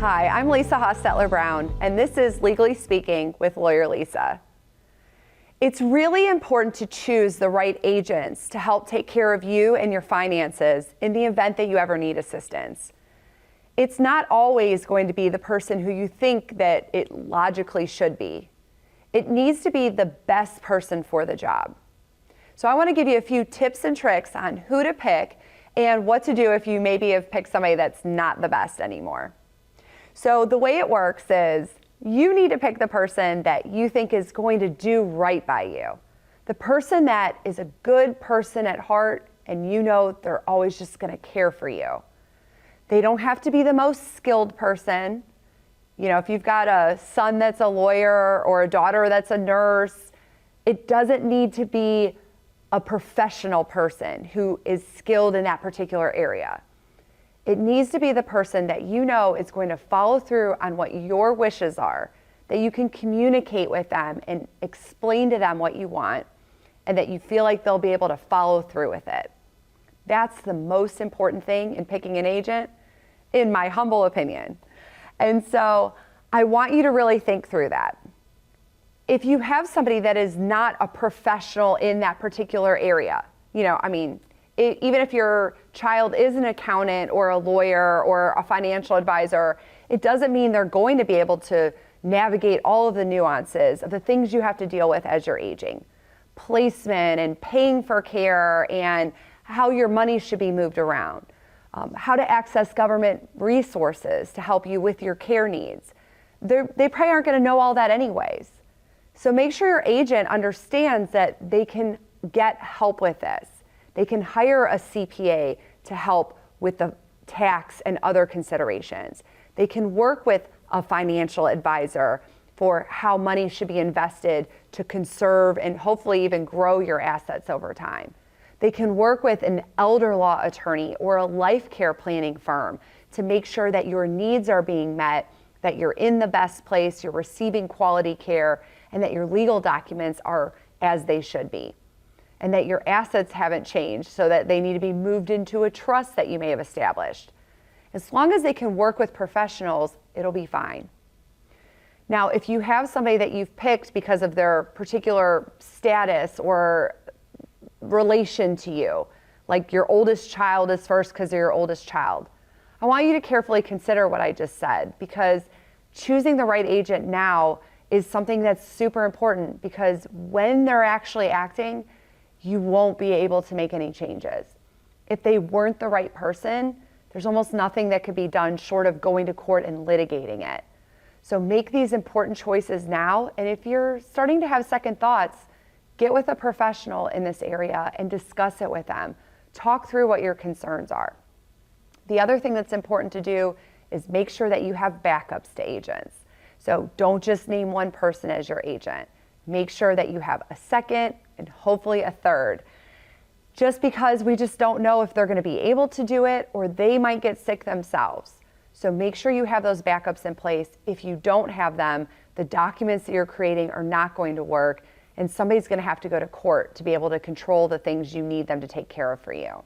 Hi, I'm Lisa Hostetler Brown, and this is Legally Speaking with LawyerLisa. It's really important to choose the right agents to help take care of you and your finances in the event that you ever need assistance. It's not always going to be the person who you think that it logically should be. It needs to be the best person for the job. So I want to give you a few tips and tricks on who to pick and what to do if you maybe have picked somebody that's not the best anymore. So the way it works is you need to pick the person that you think is going to do right by you. The person that is a good person at heart and you know they're always just going to care for you. They don't have to be the most skilled person. You know, if you've got a son that's a lawyer or a daughter that's a nurse, it doesn't need to be a professional person who is skilled in that particular area. It needs to be the person that you know is going to follow through on what your wishes are, that you can communicate with them and explain to them what you want, and that you feel like they'll be able to follow through with it. That's the most important thing in picking an agent, in my humble opinion. And so I want you to really think through that. If you have somebody that is not a professional in that particular area, even if your child is an accountant or a lawyer or a financial advisor, it doesn't mean they're going to be able to navigate all of the nuances of the things you have to deal with as you're aging. Placement and paying for care and how your money should be moved around. How to access government resources to help you with your care needs. They probably aren't going to know all that anyways. So make sure your agent understands that they can get help with this. They can hire a CPA to help with the tax and other considerations. They can work with a financial advisor for how money should be invested to conserve and hopefully even grow your assets over time. They can work with an elder law attorney or a life care planning firm to make sure that your needs are being met, that you're in the best place, you're receiving quality care, and that your legal documents are as they should be, and that your assets haven't changed so that they need to be moved into a trust that you may have established. As long as they can work with professionals, it'll be fine. Now, if you have somebody that you've picked because of their particular status or relation to you, like your oldest child is first because they're your oldest child, I want you to carefully consider what I just said, because choosing the right agent now is something that's super important, because when they're actually acting, you won't be able to make any changes. If they weren't the right person, there's almost nothing that could be done short of going to court and litigating it. So make these important choices now, and if you're starting to have second thoughts, get with a professional in this area and discuss it with them. Talk through what your concerns are. The other thing that's important to do is make sure that you have backups to agents. So don't just name one person as your agent. Make sure that you have a second and hopefully a third. Just because we just don't know if they're going to be able to do it, or they might get sick themselves. So make sure you have those backups in place. If you don't have them, the documents that you're creating are not going to work, and somebody's going to have to go to court to be able to control the things you need them to take care of for you.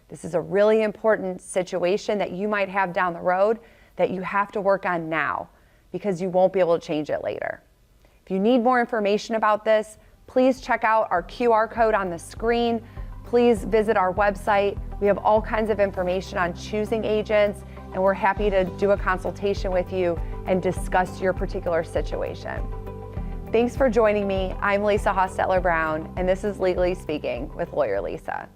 This is a really important situation that you might have down the road that you have to work on now, because you won't be able to change it later. If you need more information about this, please check out our QR code on the screen. Please visit our website. We have all kinds of information on choosing agents, and we're happy to do a consultation with you and discuss your particular situation. Thanks for joining me. I'm Lisa Hostetler Brown, and this is Legally Speaking with LawyerLisa.